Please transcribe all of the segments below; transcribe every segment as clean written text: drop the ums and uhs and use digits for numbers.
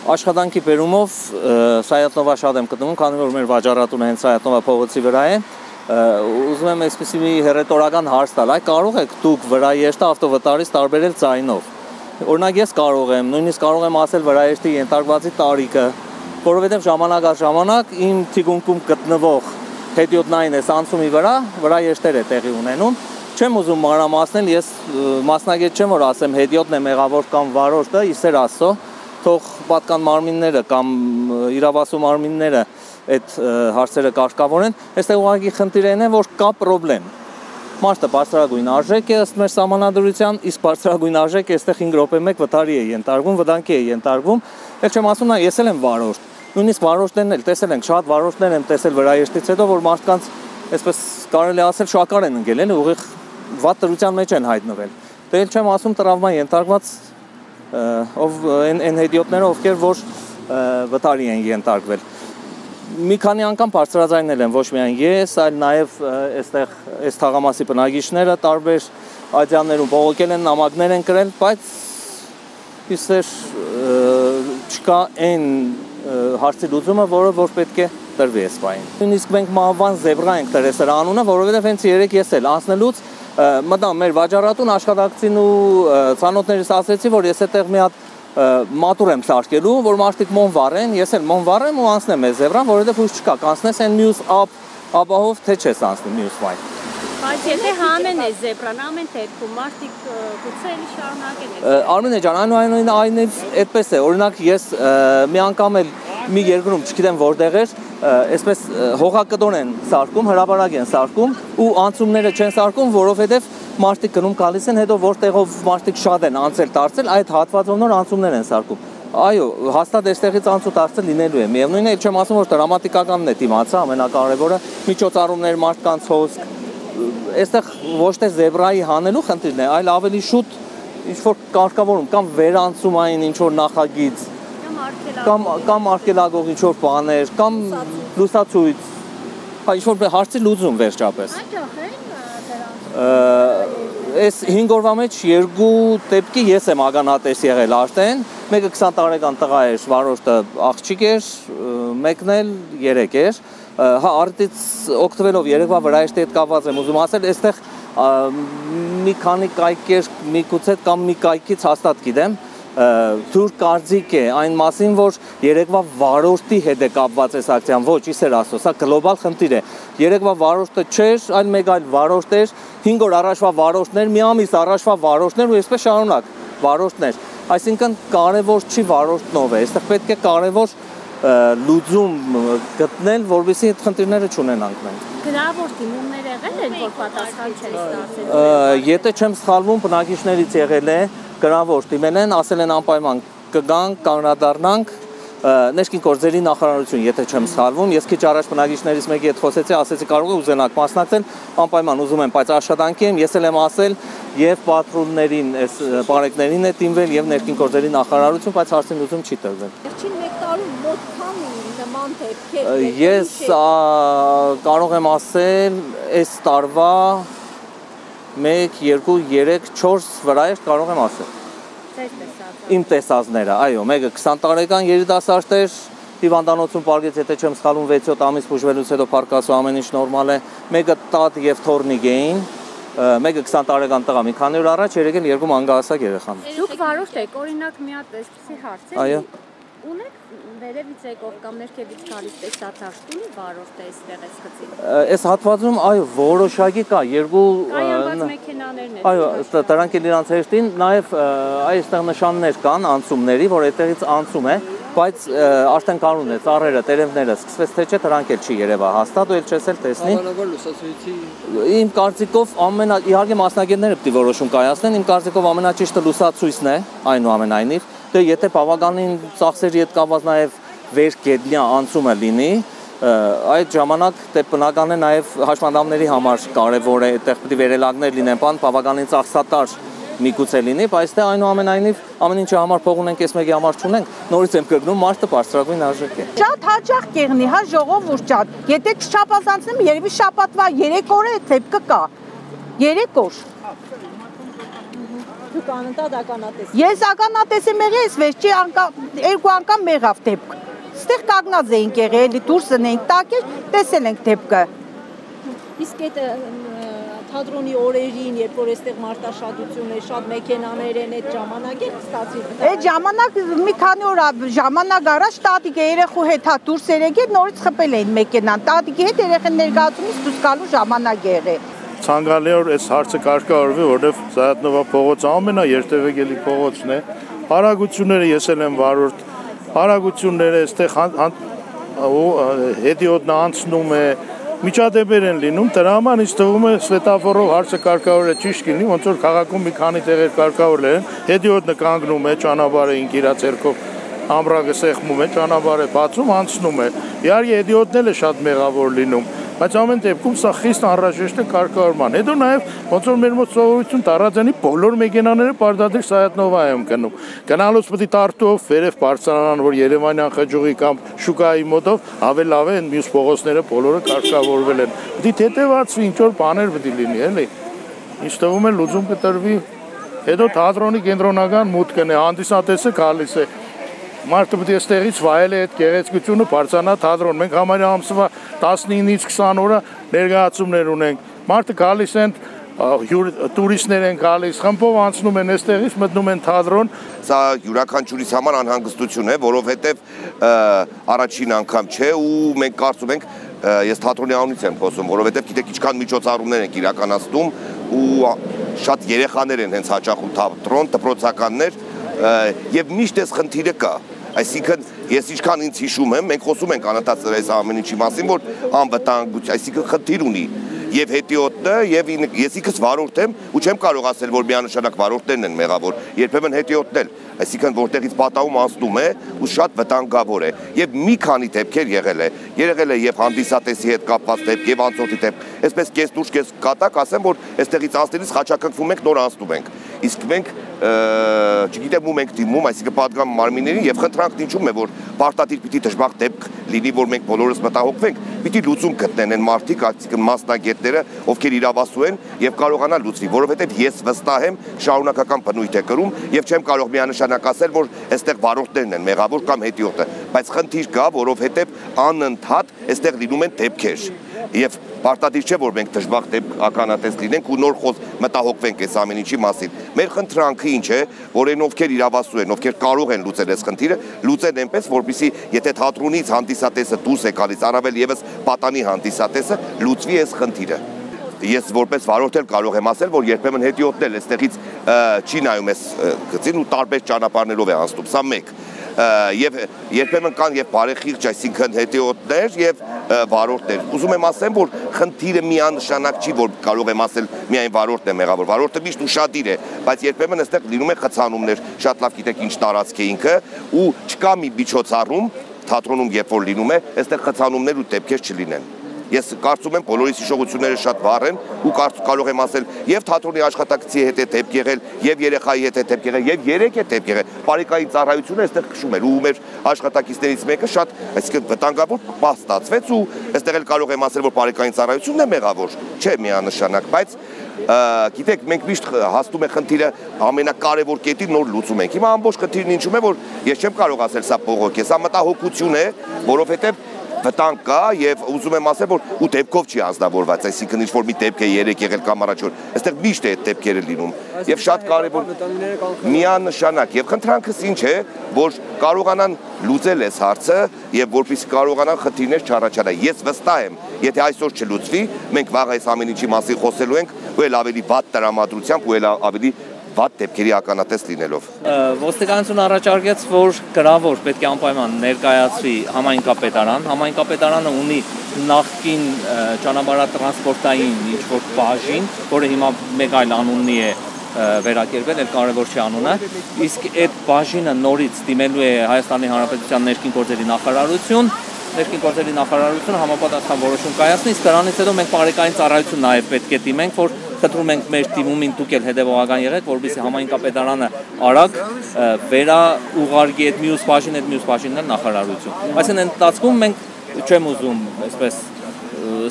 Աշխատանքի բերումով Սայաթնովա շատ եմ գտնում, քանի որ մեր վաճառատունը հենց Սայաթնովա փողոցի վրա է։ Ուզում եմ այսպեսի մի հերետորական հարց տալ, կարող եք դուք վրաեշտը ավտովատարից տարբերել ձայնով։ Օրինակ ես կարող եմ, նույնիսկ կարող եմ ասել վրաեշտի ենթարկվածի տարիքը, որովհետև ժամանակ առ ժամանակ իմ թիկունքում գտնվող հետիոտնային անցումի վրա վրաեշտեր է տեղի ունենում։ Չեմ ուզում մանրամասնել, ես մասնագետ չեմ, որ ասեմ հետիոտնն է մեղավոր կամ վարորդը, իսեր Աստծո, թող պատկան մարմինները կամ իրավասու մարմինները այդ հարցերը կարգավորեն, այստեղ ուղղակի խնդիրն է, որ կա պրոբլեմ։ Մարդը բարձրագույն արժեք է ըստ մեր սահմանադրության, իսկ բարձրագույն արժեքը այստեղ 5 րոպե 1 վթարի է ենթարկվում, վտանգի է ենթարկվում, ել չեմ ասում, ես էլ եմ վարորդ։ Նույնիսկ վարորդներն էլ տեսել ենք, շատ վարորդներ եմ տեսել վրաեշտից հետո, որ մարդկանց այսպես կարելի ասել շակար են ընկել, էլի ուղիղ վատ դրության մեջ են հայտնվել։ Դե ել չեմ ասում տրավմա ենթարկված այն հետիոտները, ովքեր որ վթարի են ենթարկվել։ Մի քանի անգամ բարձրաձայնել եմ ոչ միայն ես, այլ նաև այստեղ այս թաղամասի բնակիչները տարբեր ադյաններում բողոքել են, նամակներ են գրել, բայց իսեր չկա այն հարցի լուծումը, որը պետք է տրվի այս պահին։ Նույնիսկ մենք Մահվան Զեբրա ենք դրել սրա անունը, որովհետև հենց երեք ես էլ անցնելուց մտա մեր վաճառատուն աշխատակցին ու ցանոթներիս ասեցի, որ ես այդտեղ մի հատ մատուր եմ սարքելու, որ մարդիկ մոն վառեն, ես էլ մոն վառեմ ու անցնեմ այս Զեբրան, որովհետև հույս չկա, կանցնես այն մյուս ապահով թե չես անցնի մյուս վայն։ Բայց եթե հանեն է Զեբրան, ամեն դեպքում մարդիկ գուցե էլի շարունակեն է։ Արմինե ջան, այնուամենայնիվ այդպես է, օրինակ ես մի անգամ էլ մի երկրում, չգիտեմ որտեղ էր, այսպես հողակտոր են սարքում, հրապարակ են սարքում ու անցումները չեն սարքում, որովհետև մարդիկ գնում գալիս են, հետո որտեղով մարդիկ շատ են անցել դարձել, այդ հատվածով նոր անցումներ են սարքում։ Այո, հաստատ այստեղից անցուդարձը լինելու է։ Միևնույնն է, չեմ ասում, որ դրամատիկականն է դիմացը, ամենակարևորը, միջոցառումներ, մարդկանց հոսք, այստեղ ոչ թե Զեբրայի հանելու խնդիրն է, այլ ավելի շուտ ինչ-որ կարգավորում կամ վերանցումային ինչ-որ նախագիծ կամ արգելագող ինչ-որ բաներ, կամ լուսացույց, ինչ-որ հարցի լուծում վերջապես։ Այս 5 օրվա մեջ 2 դեպքի ես եմ ականատես եղել արդեն, մեկը 20 տարեկան տղա էր, վարորդը աղջիկ էր, մեկն էլ 3 էր։ Հա, արդից օգտվելով երեկվա վրաեշտի հետ կապված եմ ուզում ասել, այստեղ մի քանի կայքեր միգուցե կամ մի կայքից հաստատ գիտեմ, դուր կարծիք է այն մասին, որ երեկվա վարորդի հետ է կապված այս ակցիան, ոչ, իսեր Աստծո, սա գլոբալ խնդիր է։ Երեկվա վարորդը չէր, այլ մեկ այլ վարորդ էր, 5 օր առաջվա վարորդներ, մի ամիս առաջվա վարորդներ ու այսպես շարունակ վարորդներ։ Այսինքն կարևոր չի վարորդնով է, այստեղ պետք է կարևոր լուծում գտնել, որովհետեւ այդ խնդիրները չունենանք մենք։ Գրավոր դիմումներ եղել են, որ պատասխան չեն ստացել։ Եթե չեմ սխալվում, բնակիչներից եղել է, գրավոր դիմել են, ասել են անպայման կգանք, կանգնադառնանք, ներքին գործերի նախարարություն, եթե չեմ սխալվում, ես քիչ առաջ բնակիչներից մեկի հետ խոսեցի, ասեցի կարող է ուզենաք մասնակցել, անպայման ուզում եմ, բայց աշխատանքի եմ, ես էլ եմ ասել եւ պատրոններին, այս բարեկներին է դիմվել եւ ներքին գործերի նախարարություն, բայց հարցին լուծում չի տրվել։ Վերջին 1 տարում մոտ քանի նման դեպքեր։ Ես կարող եմ ասել, այս տարվա 1, 2, 3, 4 վրայեր կարող եմ ասել։ Իմ տեսածները, այո, մեկը 20 տարեկան երիտասարդ էր, հիվանդանոցում պարգեց, եթե չեմ սխալվում 6-7 ամիս բուժվելուց հետո փառկասու ամեն ինչ նորմալ է, մեկը տատ եւ թորնիկ էին, մեկը 20 տարեկան տղա, մի քանի օր առաջ երեկ էլ 2 անգահասակ երեխան։ Դուք վարորդ եք, օրինակ մի հատ այսպեսի հարց է։ Այո։ Ունեք վերևից եկող կամ ներքևից գալիս տեսադաշտ ունի վարորդը այստեղ էս գծին։ Այս հատվածում այո, որոշակի կա, 2 կայանված մեքենաներն են։ Այո, դրանք էլ իրանց հեշտին, նաև այստեղ նշաններ կան անցումների, որ այդտեղից անցում է, բայց արդեն կանոն է, ծառերը, տերևները սկսվեց թե չէ, դրանք էլ չի երևա հաստատ ու էլ չես էլ տեսնի։ Բանավոր լուսացույցի Իմ կարծիքով իհարկե մասնագետները պետք է որոշում կայացնեն, իմ կարծիքով ամենաճիշտը լուսացույցն է, այնուամենայնիվ, դե եթե բավականին ծախսերի հետ կապված նաև վերգետնյա անցումը լինի, այդ ժամանակ դե բնական է նաև հաշմանդամների համար կարևոր է, այդտեղ պետք է վերելակներ լինեն, բավականին ծախսատար միգուցե լինի, բայց դե այնուամենայնիվ ամեն ինչի համար փող ունենք, այս մեկի համար չունենք, նորից եմ կգնում, մարդը բարձրագույն արժեք է։ Շատ հաճախ կեղնի, հա ժողովուրդ շատ։ Եթե չչափազանցնեմ, երևի շաբաթվա 3 օր է դեպքը կա։ 3 օր։ Դուք անընդհատ ականատես։ Ես ականատես եմ եղել, ես վերջի անգամ 2 անգամ եղավ դեպք։ Ստեղ կանգնած էինք եղել, էլի դուրս ենք տակել, տեսել ենք դեպքը։ Իսկ այդ թատրոնի օրերին, երբ որ այստեղ մարտաշատություն է, շատ մեքենաներ են, այդ ժամանակ է ստացի։ Այդ ժամանակ մի քանի օր ժամանակ առաջ տատիկը երեխու հետ հա դուրս եկել, նորից խփել էին մեքենան։ Տատիկի հետ երեխան ներկայացումից դուրս գալու ժամանակ եղել։ Ցանկալի է որ այս հարցը կարգավորվի, որովհետև Զայաթնովա փողոցը ամենաերթևեկելի փողոցն է։ Արագությունները ես եմ վարորդ, արագությունները այստեղ հետիոտնը անցնում է, միջադեպեր են լինում, դրա համար ինձ թվում է սվետաֆորով հարցը կարգավորել ճիշտ լինի, ոնց որ քաղաքում մի քանի տեղեր կարգավորել են, հետիոտնը կանգնում է, ճանապարհը ինքն իր ցերկով ամրագը սեղմում է, ճանապարհը բացում, անցնում է։ Իհարկե հետիոտն էլ է շատ մեղավոր լինում, բայց ամեն դեպքում սա խիստ անհրաժեշտ է կարգավորման։ Հետո նաև ոնց որ մեր մոտ սովորություն Տարածյանի բոլոր մեքենաները պարտադիր Զայաթնովայում գնում։ Գնալուց պետք է տարտով վերև բարձրանան, որ Երևանյան խճուղի կամ շուկայի մոտով ավելի լավ է մյուս փողոցները բոլորը կարգավորվել են։ Պետք է թեթևացվի, ինչ որ բաներ պետք է լինի, էլի։ Ինչ թվում է լուծում կտրվի։ Հետո թատրոնի կենտրոնական մուտքն է, հանդիսատեսը գալիս է։ Մարդը պետք է այստեղից վայել է այդ գեղեցկությունը բարձրանա թատրոն։ Մենք համարյա ամսվա 19-ից 20 օրը ներկայացումներ ունենք։ Մարդը գալիս են, տուրիստներ են գալիս, խմբով անցնում են այստեղից, մտնում են թատրոն։ Սա յուրաքանչյուրիս համար անհանգստություն է, որովհետև առաջին անգամ չէ ու մենք կարծում ենք, ես թատրոնի անունից եմ խոսում, որովհետև գիտեք ինչքան միջոցառումներ ենք իրականացնում ու շատ երեխաներ են հենց հաճախում թատրոն, դպրոցականներ եւ միշտ այս խնդիրը կա։ Այսինքն ես ինչքան ինձ հիշում եմ, մենք խոսում ենք անընդհատ այս ամեն ինչի մասին, որ անվտանգություն, այսինքն խնդիր ունի եւ հետիոտը եւ ես ինքս վարորդ եմ ու չեմ կարող ասել, որ միանշանակ վարորդներն են մեղավոր, երբեմն հետիոտն էլ, այսինքն որտեղից պատահում անցնում է ու շատ վտանգավոր է եւ մի քանի դեպքեր եղել է եւ հանդիսատեսի հետ կապված դեպք եւ անցորդի դեպք, այսպես կես դուրս կես կատակ ասեմ, որ այստեղից անցնելիս խաչակնքվում ենք, նոր անցնում ենք, իսկ մենք չգիտեմ ում ենք դիմում, այսինքն պատգամ մարմիններին եւ խնդրանքն ինչու՞մ է, որ պարտադիր պիտի դժբախտ դեպք լինի, որ մենք բոլորս մտահոգվենք, պիտի լուծում գտնեն այն մարդիկ, այսինքն մասնագետները, ովքեր իրավասու են եւ կարողանա լուծվի, որովհետեւ ես վստահ եմ շարունակական բնույթ է կրում եւ չեմ կարող միանշանակ ասել, որ այստեղ վարորդներն են մեղավոր կամ հետիոտը, բայց խնդիր կա, որովհետեւ անընդհատ այստեղ լինում են դեպքեր եւ պարտադիր չէ, որ մենք դժբախտ ականատես լինենք ու նոր մտահոգվենք այս ամեն ինչի մասին։ Մեր խնդրանքը ինչ է, որ այն ովքեր իրավասու են, ովքեր կարող են լուծել այս խնդիրը, լուծեն այնպես, որպեսզի եթե թատրոնից հանդիսատեսը դուրս է գալիս, առավել եւս պատանի հանդիսատեսը, լուծվի այս խնդիրը։ Ես որպես վարորդ էլ կարող եմ ասել, որ երբեմն հետիոտն էլ այստեղից չի նայում այս գծին ու տարբեր ճանապարհներով է անցնում, սա մեկ։ Եվ երբեմն կան եւ բարեխիղճ, այսինքն հետիոտներ եւ վարորդներ։ Ուզում եմ ասեմ, որ խնդիրը միանշանակ չի, որ կարող եմ ասել միայն վարորդն է մեղավոր։ Վարորդը միշտ ուշադիր է, բայց երբեմն այստեղ լինում է խցանումներ, շատ լավ գիտեք ինչ տարածք է ինքը ու չկա մի միջոցառում թատրոնում երբ որ լինում է, այստեղ խցանումներ ու դեպքեր չլինեն։ Ես կարծում եմ բոլորիս հիշողությունները շատ վառ են ու կարող եմ ասել եւ թատրոնի աշխատակցի հետ է դեպք եղել եւ երեխայի հետ է դեպք եղել եւ երեք է դեպք եղել։ Բարեկային ծառայությունը այստեղ քշում էր ու մեր աշխատակիցներից մեկը շատ, այսինքն վտանգավոր պահ ստացվեց ու այստեղ էլ կարող եմ ասել, որ բարեկային ծառայությունն է մեղավոր, չէ միանշանակ, բայց գիտեք, մենք միշտ հաստում է խնդիրը ամենակարևոր կետին նոր լուծում ենք։ Հիմա ամբողջ խնդիրն ինչու՞մ է, որ ես չեմ կարող ասել սա բողոք է, սա մտահոգություն է, որովհետեւ վտանգ կա եւ ուզում եմ ասել, որ ու դեպքով չի անձնավորված, այսինքն ինչ որ մի դեպք է երեք եղել կամ առաջ որ, այստեղ միշտ է այդ դեպքերը լինում եւ շատ կարեւոր միանշանակ եւ խնդրանքս ինչ է, որ կարողանան լուծել այս հարցը եւ որպեսզի կարողանան խնդիրներ չառաջանա։ Ես վստահ եմ, եթե այսօր չլուծվի, մենք վաղ այս ամեն ինչի մասին խոսելու ենք ու էլ ավելի վատ տրամադրությամբ ու էլ ավելի վատ դեպքերի ականատես լինելով։ Ոստիկանությունը առաջարկեց, որ գրավոր պետք է անպայման ներկայացվի համայնքապետարան։ Համայնքապետարանը ունի նախկին ճանապարհատրանսպորտային ինչ-որ բաժին, որը հիմա մեկ այլ անունի է վերակերպել, էլ կարևոր չի անունը, իսկ այդ բաժինը նորից դիմելու է Հայաստանի Հանրապետության ներքին գործերի նախարարություն, ներքին գործերի նախարարությունը համապատասխան որոշում կայացնի, իսկ դրանից հետո մենք բարեկային ծառայություն նաև պետք է դիմենք, որ խնդրում ենք մեր թիմումին դուք էլ հետևողական եղեք, որովհետեւ համայն կապետարանը արագ վերաուղարկի այդ մյուս բաժինն էլ նախարարություն։ Այսինքն ընթացքում մենք չեմ ուզում այսպես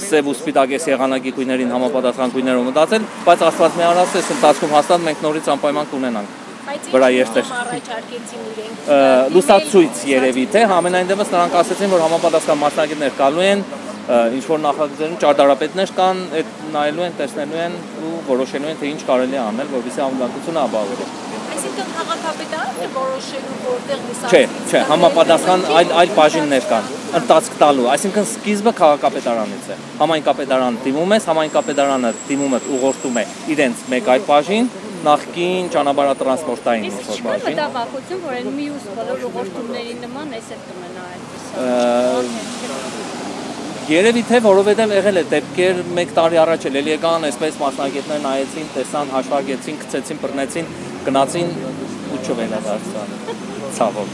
սև ու սպիտակ եղանակի գույներին համապատասխան գույներով մտածել, բայց Աստված մի արած այս ընթացքում հաստատ մենք նորից անպայման կունենանք վրա երթեր։ Լուսացույց երևի թե ամենայն դեպս նրանք ասացին, որ համապատասխան մասնագետներ գալու են, ինչ որ նախագծերում ճարտարապետներ կան, այդ նայելու են, տեսնելու են ու որոշելու են թե ինչ կարելի է անել, որովհետեւ անվտանգությունը ապահովի։ Այսինքն քաղաքապետարանն է որոշելու որտեղ լուսացույց։ Չէ, համապատասխան այլ բաժիններ կան, ընթացք տալու, այսինքն սկիզբը քաղաքապետարանից է։ Համայն կապետարան դիմում ես, համայն կապետարանը դիմումը ուղղորդում է իրենց մեկ այլ բաժին, նախկին ճանապարհատրանսպորտային բաժին։ Դա վախություն, որ այն մյուս բոլոր ուղղորդումների նման էս էլ կմնա այդպես։ Երևի թե որովհետև եղել է դեպքեր 1 տարի առաջ էլ եկան, այսպես մասնագետներ նայեցին, տեսան, հաշվարկեցին, գցեցին, բռնեցին, գնացին ու չվերադարձան։ Ցավոք։